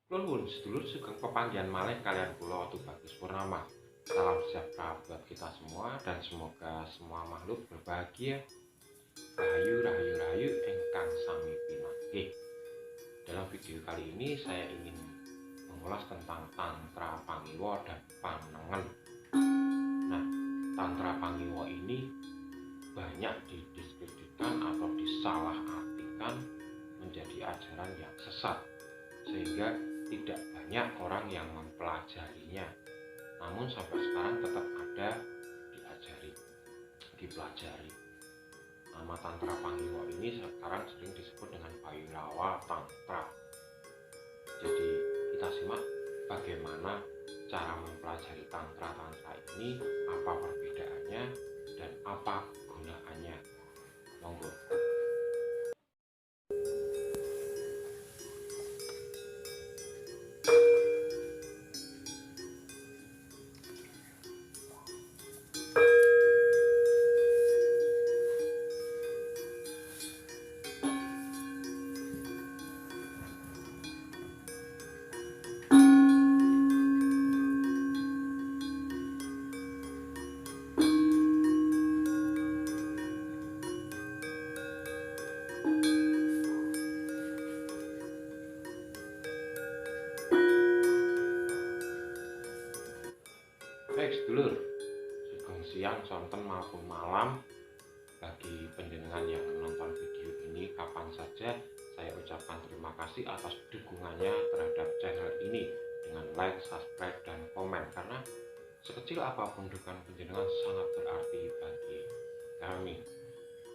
Nuwun sedulur sugeng pepanggihan malih kalian kula Tubagus Purnama. Salam sejahtera buat kita semua dan semoga semua makhluk berbahagia. Rahayu, rahayu, rahayu ingkang sami pinanggih. Dalam video kali ini saya ingin mengulas tentang Tantra Pangiwa dan Panengen. Nah, Tantra Pangiwa ini banyak didiskreditkan atau disalahartikan menjadi ajaran yang sesat, sehingga tidak banyak orang yang mempelajarinya. Namun sampai sekarang tetap ada dipelajari. Nama Tantra Pangiwa ini sekarang sering disebut dengan Bhairawa Tantra. Jadi kita simak bagaimana cara mempelajari tantra-tantra ini, apa perbedaannya dan apa gunaannya. Monggo. Baik sedulur, sugeng siang, sonten maupun malam. Bagi penjenengan yang menonton video ini kapan saja, saya ucapkan terima kasih atas dukungannya terhadap channel ini dengan like, subscribe, dan komen, karena sekecil apapun dukungan penjenengan sangat berarti bagi kami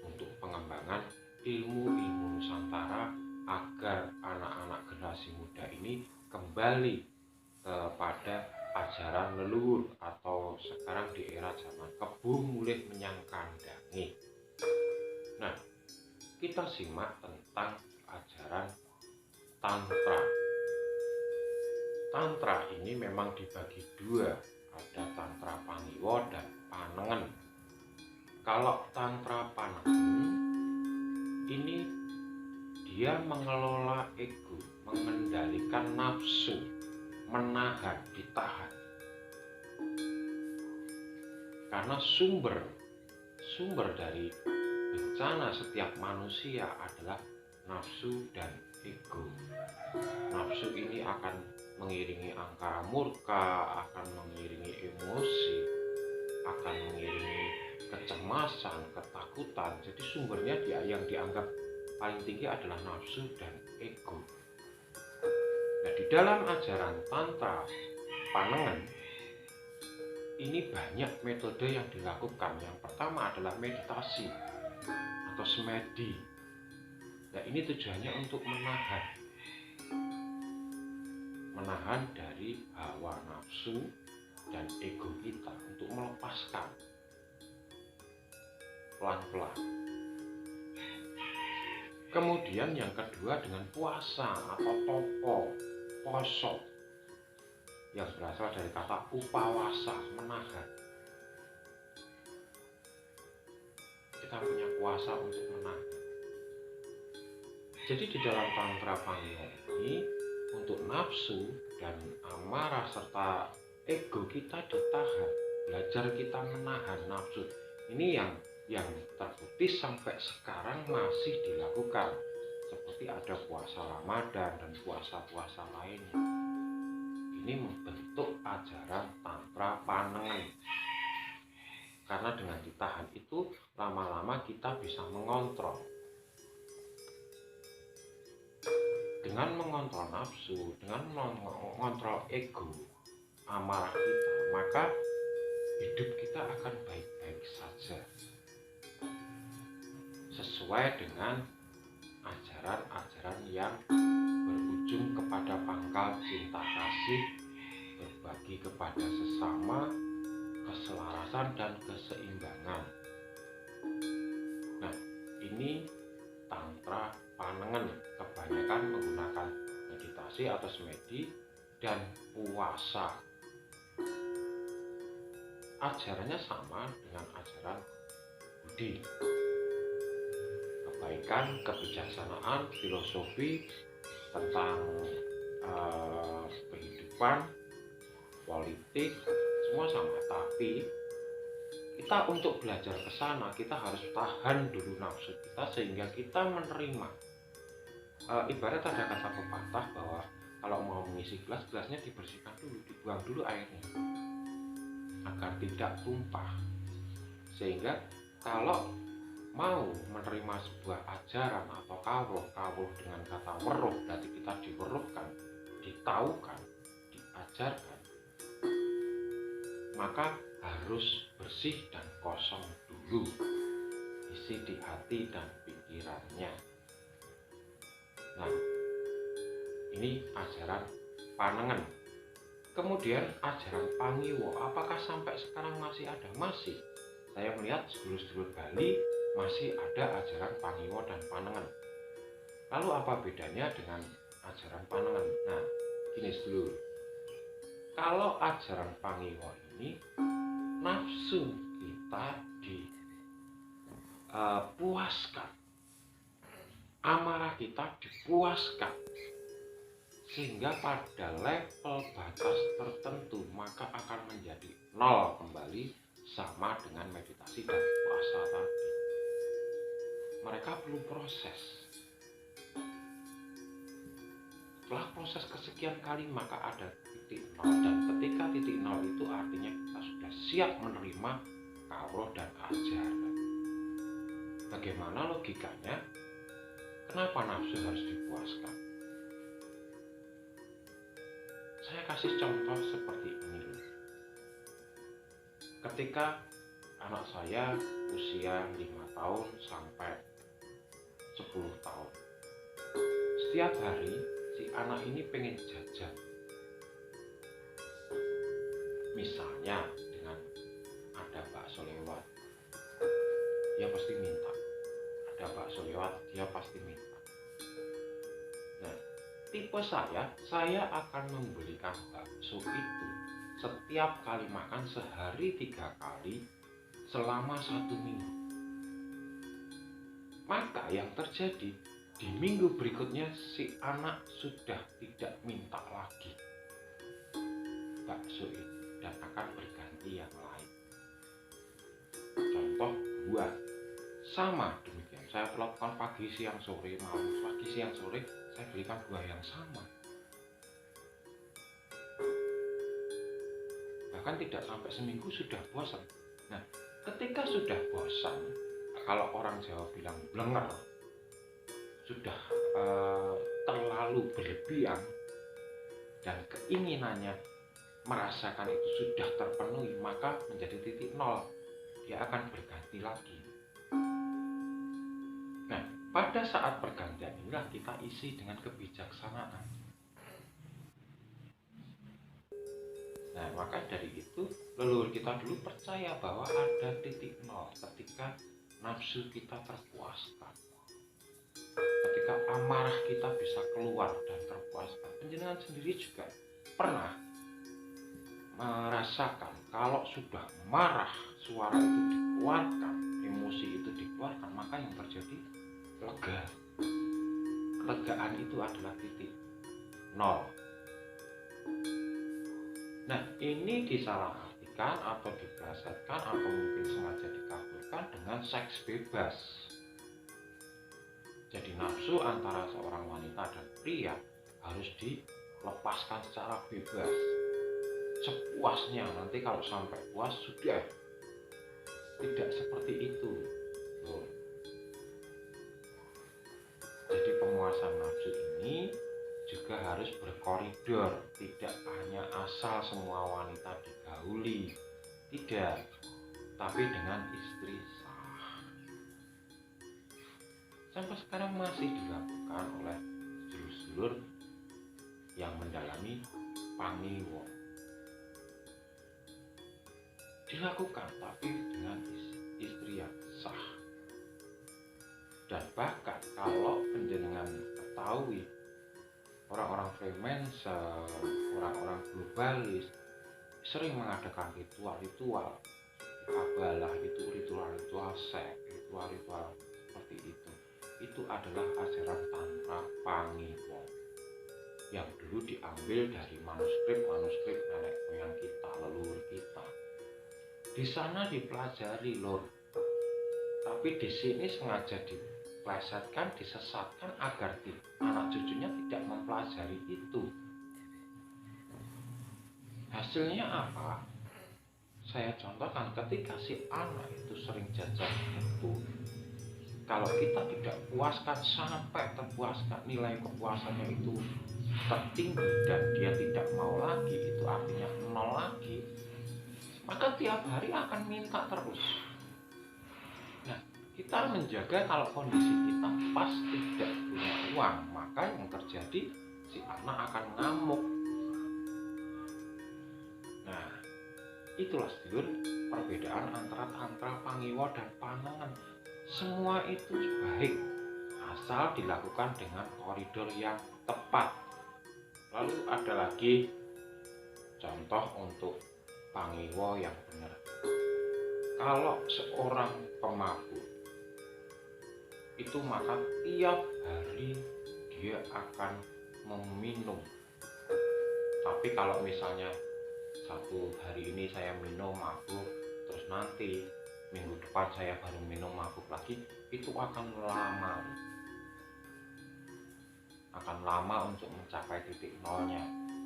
untuk pengembangan ilmu-ilmu Nusantara agar anak-anak generasi muda ini kembali kepada ajaran leluhur, atau sekarang di era zaman kebu mulih menyang kandangi. Nah, kita simak tentang ajaran Tantra. Tantra ini memang dibagi dua, ada Tantra Pangiwa dan Panengen. Kalau Tantra Panengen ini dia mengelola ego, mengendalikan nafsu, menahan, ditahan. Karena sumber dari bencana setiap manusia adalah nafsu dan ego. Nafsu ini akan mengiringi angkara murka, akan mengiringi emosi, akan mengiringi kecemasan, ketakutan. Jadi sumbernya yang dianggap paling tinggi adalah nafsu dan ego. Nah, di dalam ajaran Tantra Panengen ini banyak metode yang dilakukan. Yang pertama adalah meditasi atau semedi. Nah, ini tujuannya untuk menahan dari hawa nafsu dan ego kita, untuk melepaskan pelan-pelan. Kemudian yang kedua dengan puasa atau poso, yang berasal dari kata upawasa, menahan. Kita punya kuasa untuk menahan. Jadi di dalam Tantra Pangiwa ini, untuk nafsu dan amarah serta ego kita ditahan, belajar kita menahan nafsu. Ini yang terbukti sampai sekarang masih dilakukan, seperti ada puasa Ramadan dan puasa-puasa lainnya. Ini membentuk ajaran Tantra Panengen, karena dengan ditahan itu lama-lama kita bisa mengontrol. Dengan mengontrol nafsu, dengan mengontrol ego, amarah kita, maka hidup kita akan baik-baik saja, sesuai dengan ajaran-ajaran yang berujung kepada pangkal cinta kasih, berbagi kepada sesama, keselarasan dan keseimbangan. Nah, ini Tantra Panengen kebanyakan menggunakan meditasi atau semedi dan puasa. Ajarannya sama dengan ajaran Budi, kebaikan, kebijaksanaan, filosofi tentang kehidupan, politik, semua sama. Tapi kita untuk belajar ke sana, kita harus tahan dulu nafsu kita sehingga kita menerima. Ibarat ada kata pepatah bahwa kalau mau mengisi gelas, gelasnya dibersihkan dulu, dibuang dulu airnya agar tidak tumpah. Sehingga kalau mau menerima sebuah ajaran atau kawruh dengan kata weruh, berarti kita diweruhkan, ditaukan, diajarkan, maka harus bersih dan kosong dulu isi di hati dan pikirannya. Nah, ini ajaran Panengen. Kemudian ajaran Pangiwa, apakah sampai sekarang masih ada? Masih. Saya melihat sedulur-sedulur Bali masih ada ajaran Pangiwa dan Panengen. Lalu apa bedanya dengan ajaran Panengen? Nah, gini sedulur, kalau ajaran Pangiwa ini nafsu kita dipuaskan, amarah kita dipuaskan, sehingga pada level batas tertentu maka akan menjadi nol kembali, sama dengan meditasi dan puasa tadi. Mereka perlu proses. Setelah proses kesekian kali maka ada titik nol, dan ketika titik nol itu artinya kita sudah siap menerima kawruh dan ajaran. Bagaimana logikanya? Kenapa nafsu harus dipuaskan? Saya kasih contoh seperti ini. Ketika anak saya usia 5 tahun sampai 10 tahun, setiap hari si anak ini pengen jajan. Misalnya dengan ada bakso lewat, dia pasti minta. Ada bakso lewat, dia pasti minta. Nah, tipe saya akan membelikan bakso itu setiap kali makan sehari 3 kali selama 1 minggu. Maka yang terjadi di minggu berikutnya si anak sudah tidak minta lagi bakso itu dan akan berganti yang lain. Contoh buah, sama demikian. Saya lakukan pagi, siang, sore, malam. Pagi, siang, sore saya belikan buah yang sama. Bahkan tidak sampai seminggu sudah bosan. Nah, ketika sudah bosan, kalau orang Jawa bilang blenger, sudah terlalu berlebihan dan keinginannya merasakan itu sudah terpenuhi, maka menjadi titik nol. Dia akan berganti lagi. Nah, pada saat pergantian inilah kita isi dengan kebijaksanaan. Nah, maka dari itu leluhur kita dulu percaya bahwa ada titik nol ketika nafsu kita terpuaskan, ketika amarah kita bisa keluar dan terpuaskan. Penjenengan sendiri juga pernah merasakan kalau sudah marah, suara itu dikeluarkan, emosi itu dikeluarkan, maka yang terjadi lega. Kelegaan itu adalah titik nol. Nah, ini disalahartikan atau diplesetkan atau mungkin sengaja dikabulkan dengan seks bebas. Jadi nafsu antara seorang wanita dan pria harus dilepaskan secara bebas, sepuasnya. Nanti kalau sampai puas sudah. Tidak seperti itu. Jadi pemuasan nafsu ini juga harus berkoridor, tidak hanya asal semua wanita digauli, tidak, tapi dengan istri sah. Sampai sekarang masih dilakukan oleh sedulur-sedulur yang mendalami Pangiwa. Dilakukan tapi dengan istri yang sah. Dan bahkan kalau penjenengan ketahui, orang-orang Freemasson, orang-orang globalis sering mengadakan ritual-ritual kabalah, itu ritual-ritual seks, ritual-ritual seperti itu adalah ajaran Tantra Pangiwa. yang dulu diambil dari manuskrip nenek moyang kita, leluhur kita. Di sana dipelajari, Lur. Tapi di sini sengaja diplesetkan, disesatkan agar anak cucunya tidak mempelajari itu. Hasilnya apa? Saya contohkan, ketika si anak itu sering jajan itu, kalau kita tidak puaskan sampai terpuaskan, nilai kepuasannya itu tertinggi dan dia tidak mau lagi, itu artinya nol lagi, maka tiap hari akan minta terus. Nah, kita menjaga kalau kondisi kita pas tidak punya uang, maka yang terjadi si anak akan ngamuk. Nah, itulah sedulur perbedaan antara pangiwa dan panangan. Semua itu baik asal dilakukan dengan koridor yang tepat. Lalu ada lagi contoh untuk pangiwa yang benar. Kalau seorang pemabuk itu, maka tiap hari dia akan meminum. Tapi kalau misalnya satu hari ini saya minum mabuk, terus nanti minggu depan saya baru minum mabuk lagi, itu akan lama untuk mencapai titik nolnya.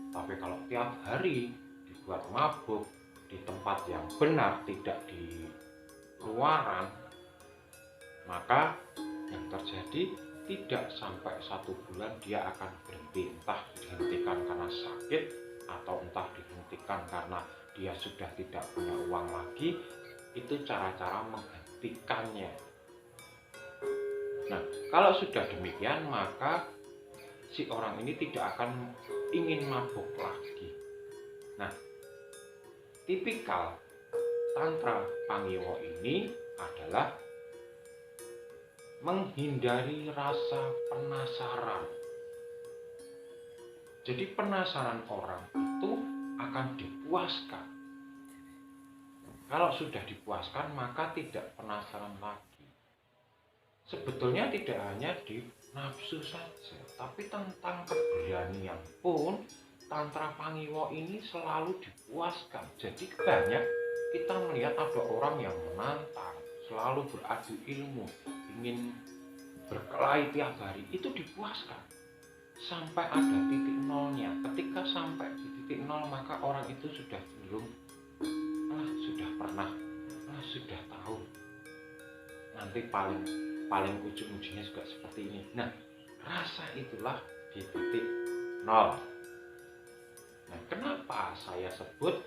Tapi kalau tiap hari dibuat mabuk di tempat yang benar, tidak di luaran, maka yang terjadi tidak sampai 1 bulan dia akan berhenti. Entah dihentikan karena sakit, atau entah dihentikan karena dia sudah tidak punya uang lagi. Itu cara-cara menghentikannya. Nah, kalau sudah demikian, maka si orang ini tidak akan ingin mabuk lagi. Nah, tipikal tantra pangiwa ini adalah menghindari rasa penasaran. Jadi penasaran orang itu akan dipuaskan. Kalau sudah dipuaskan, maka tidak penasaran lagi. Sebetulnya tidak hanya di nafsu saja, tapi tentang keberanian pun tantra pangiwa ini selalu dipuaskan. Jadi banyak kita melihat ada orang yang menantang, selalu beradu ilmu, ingin berkelahi tiap hari, itu dipuaskan sampai ada titik nolnya. Ketika sampai di titik nol, maka orang itu sudah cenderung sudah pernah, sudah tahu, nanti paling ujung-ujungnya juga seperti ini. Nah, rasa itulah di titik nol. Nah, kenapa saya sebut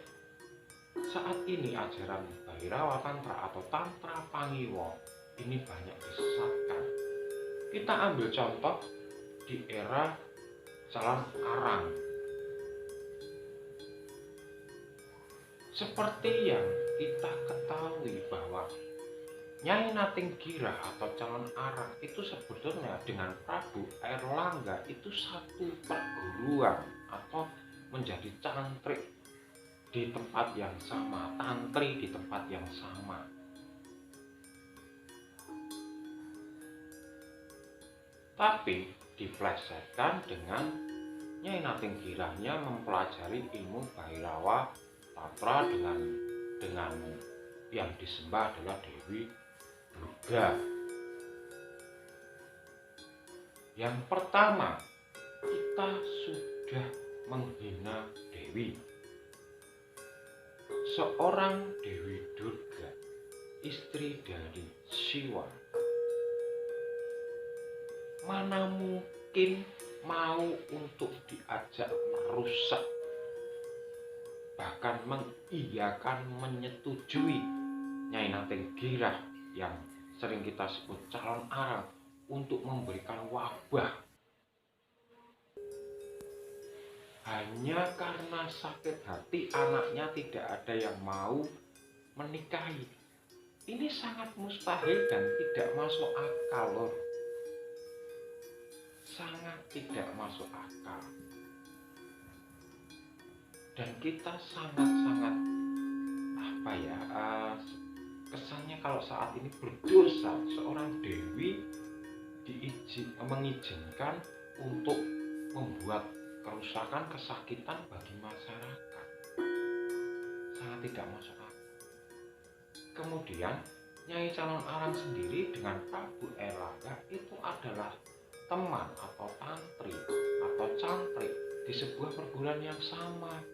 saat ini ajaran Bhairawa Tantra atau Tantra Pangiwa ini banyak disesatkan? Kita ambil contoh di era Calon Arang. Seperti yang kita ketahui bahwa Nyai Natinggirah atau Calon Arang itu sebetulnya dengan Prabu Airlangga itu satu perguruan atau menjadi cantrik di tempat yang sama, tantri di tempat yang sama. Tapi diplesetkan dengan Nyai Natinggirahnya mempelajari ilmu Bhairawa Tantra dengan yang disembah adalah Dewi Durga. Yang pertama, kita sudah menghina Dewi. Seorang Dewi Durga, istri dari Siwa, mana mungkin mau untuk diajak merusak, bahkan mengiyakan, menyetujui Nyai Natinggirah yang sering kita sebut Calon Arang untuk memberikan wabah hanya karena sakit hati anaknya tidak ada yang mau menikahi. Ini sangat mustahil dan tidak masuk akal, Lor. Sangat tidak masuk akal. Dan kita sangat-sangat kesannya kalau saat ini berdosa seorang dewi mengizinkan untuk membuat kerusakan, kesakitan bagi masyarakat. Sangat tidak masuk akal. Kemudian Nyai Calon Arang sendiri dengan Prabu Erlangga itu adalah teman atau tantri atau cantrik di sebuah perguruan yang sama.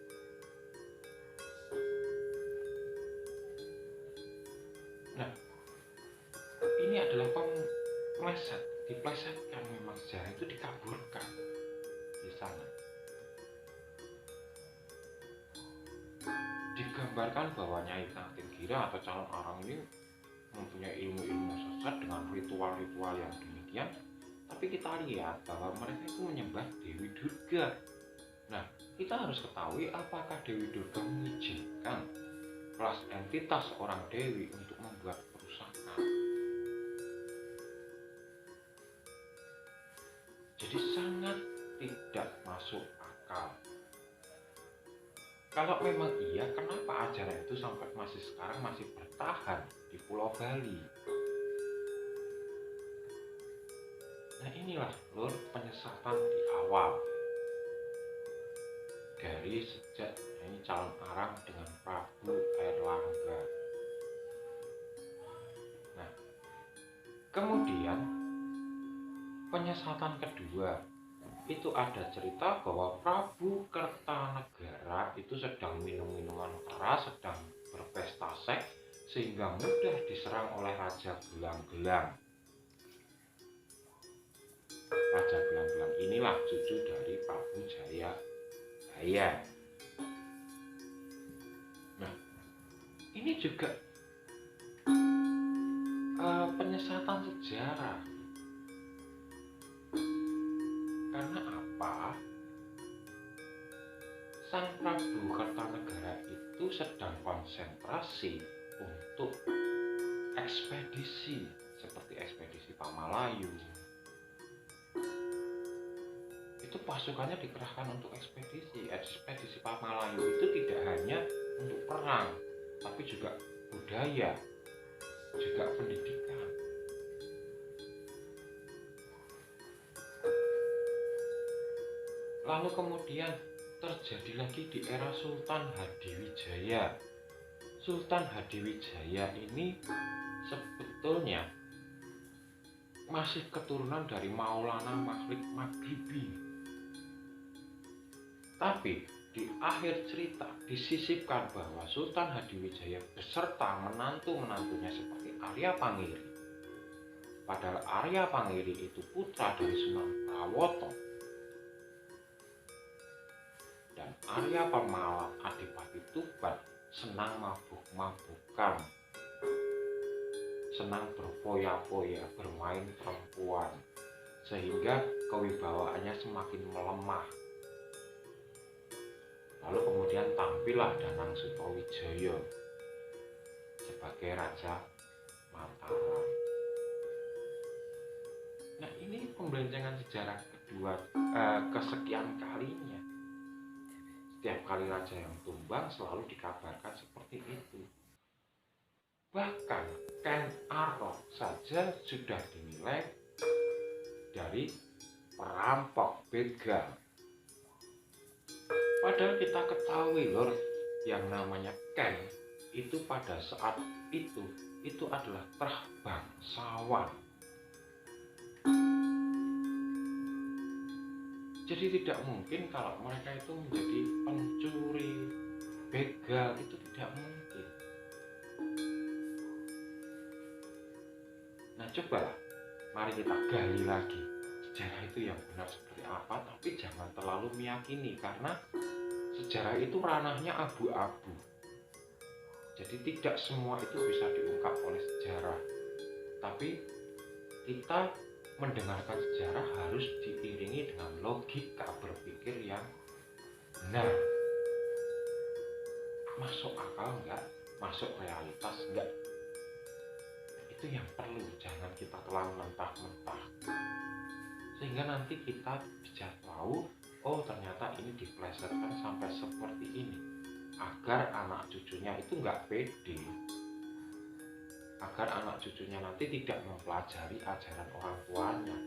Nah, ini adalah diplesetkan, memang sejarah itu dikaburkan di sana. Digambarkan bahwa Nyai Tinggira atau Calon Arang ini mempunyai ilmu-ilmu sesat dengan ritual-ritual yang demikian, tapi kita lihat bahwa mereka itu menyembah Dewi Durga. Nah, kita harus ketahui apakah Dewi Durga mengizinkan kelas entitas seorang dewi untuk membuat kerusakan. Jadi sangat tidak masuk akal. Kalau memang iya, kenapa ajaran itu sampai sekarang masih bertahan di Pulau Bali? Nah, inilah lur penyesatan di awal dari sejak ini Calon Arang dengan Prabu Erlangga. Nah, kemudian penyesatan kedua itu ada cerita bahwa Prabu Kertanegara itu sedang minum minuman keras, sedang berpesta seks, sehingga mudah diserang oleh Raja Gelang-Gelang. Raja Gelang-Gelang inilah cucu dari Prabu Jayabaya. Nah, ini juga penyesatan sejarah. Karena apa? Sang Prabu Kertanegara itu sedang konsentrasi untuk ekspedisi seperti ekspedisi Pamalayu. Itu pasukannya dikerahkan untuk ekspedisi. Ekspedisi Pamalayu itu tidak hanya untuk perang, tapi juga budaya, juga pendidikan. Lalu kemudian terjadi lagi di era Sultan Hadiwijaya. Sultan Hadiwijaya ini sebetulnya masih keturunan dari Maulana Malik Maghribi. Tapi di akhir cerita disisipkan bahwa Sultan Hadiwijaya beserta menantu-menantunya seperti Arya Pangiri. Padahal Arya Pangiri itu putra dari Sunan Prawoto. Dan Arya Pemalat Adipati Tuban senang mabuk-mabukan, senang berfoya-foya, bermain perempuan, sehingga kewibawaannya semakin melemah. Lalu kemudian tampillah Danang Sutawijaya sebagai Raja Mataram. Nah, ini pembelencengan sejarah kesekian kalinya. Setiap kali raja yang tumbang selalu dikabarkan seperti itu. Bahkan Ken Arok saja sudah dinilai dari perampok, begal. Padahal kita ketahui lor, yang namanya Ken itu pada saat itu adalah terah bangsawan. Jadi tidak mungkin kalau mereka itu menjadi pencuri, begal, itu tidak mungkin. Nah, cobalah, mari kita gali lagi sejarah itu yang benar seperti apa, tapi jangan terlalu meyakini karena sejarah itu ranahnya abu-abu. Jadi tidak semua itu bisa diungkap oleh sejarah. Tapi kita mendengarkan sejarah harus diiringi dengan logika berpikir yang benar. Masuk akal enggak? Masuk realitas enggak? Itu yang perlu, jangan kita telan mentah-mentah. Sehingga nanti kita bisa tahu, oh ternyata ini diplesetkan sampai seperti ini. Agar anak cucunya itu enggak pede. Agar anak cucunya nanti tidak mempelajari ajaran orang tuanya.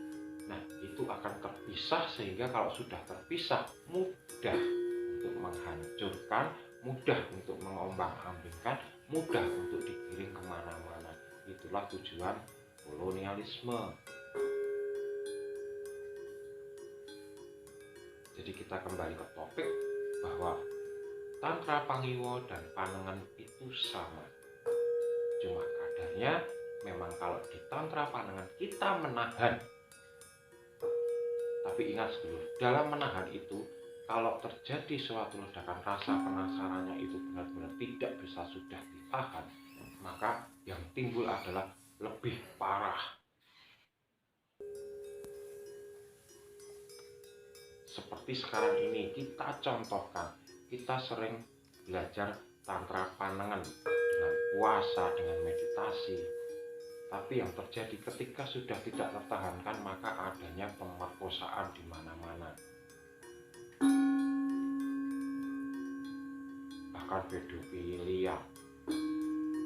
Nah, itu akan terpisah, sehingga kalau sudah terpisah mudah untuk menghancurkan, mudah untuk mengombang-ambingkan, mudah untuk digiring kemana-mana. Itulah tujuan kolonialisme. Jadi kita kembali ke topik bahwa Tantra Pangiwa dan Panengen itu sama. Cuma kadarnya memang kalau di Tantra Panengen kita menahan. Tapi ingat dulu, dalam menahan itu, kalau terjadi suatu ledakan rasa penasarannya itu benar-benar tidak bisa sudah ditahan, maka yang timbul adalah lebih parah. Seperti sekarang ini kita contohkan, kita sering belajar Tantra Panengen dengan puasa, dengan meditasi. Tapi yang terjadi ketika sudah tidak tertahankan, maka adanya pemerkosaan di mana-mana. Bahkan pedofilia,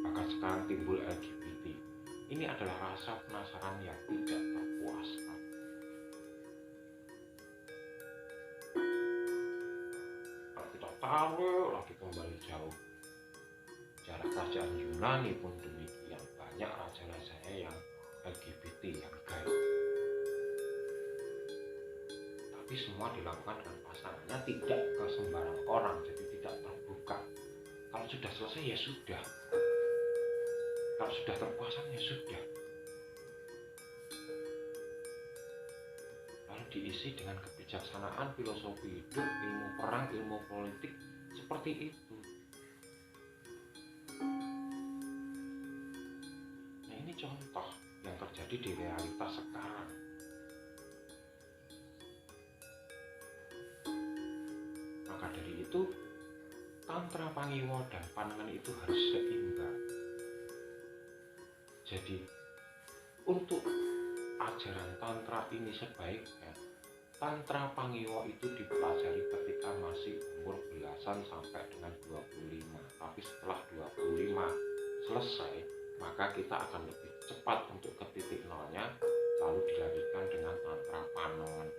bahkan sekarang timbul LGBT. Ini adalah rasa penasaran yang tidak terpuaskan. Kalau kita taruh lagi kembali jauh, sejarah kerajaan Yunani pun demikian, banyak raja-rajanya yang LGBT, yang gay. Tapi semua dilakukan dengan pasangannya, tidak ke sembarang orang, jadi tidak terbuka. Kalau sudah selesai ya sudah, kalau sudah terpasang ya sudah. Lalu diisi dengan kebijaksanaan, filosofi hidup, ilmu perang, ilmu politik, seperti itu. Nah, ini contoh yang terjadi di realitas sekarang. Maka dari itu, Tantra Pangiwa dan Panengen itu harus seimbang. Jadi, untuk ajaran Tantra ini sebaiknya Tantra Pangiwa itu dipelajari ketika masih umur belasan sampai dengan 25. Tapi setelah 25 selesai, maka kita akan lebih cepat untuk ke titik nolnya, lalu dilanjutkan dengan Tantra Panengen.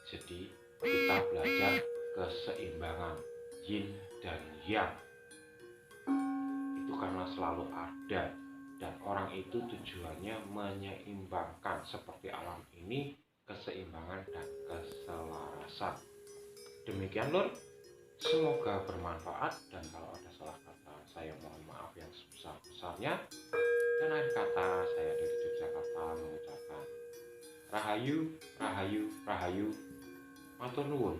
Jadi kita belajar keseimbangan yin dan yang. Itu karena selalu ada, dan orang itu tujuannya menyeimbangkan, seperti alam ini, keseimbangan dan keselarasan. Demikian Lur, semoga bermanfaat, dan kalau ada salah kata saya mohon maaf yang sebesar-besarnya. Dan akhir kata saya dari Yogyakarta mengucapkan Rahayu, Rahayu, Rahayu, matur nuwun.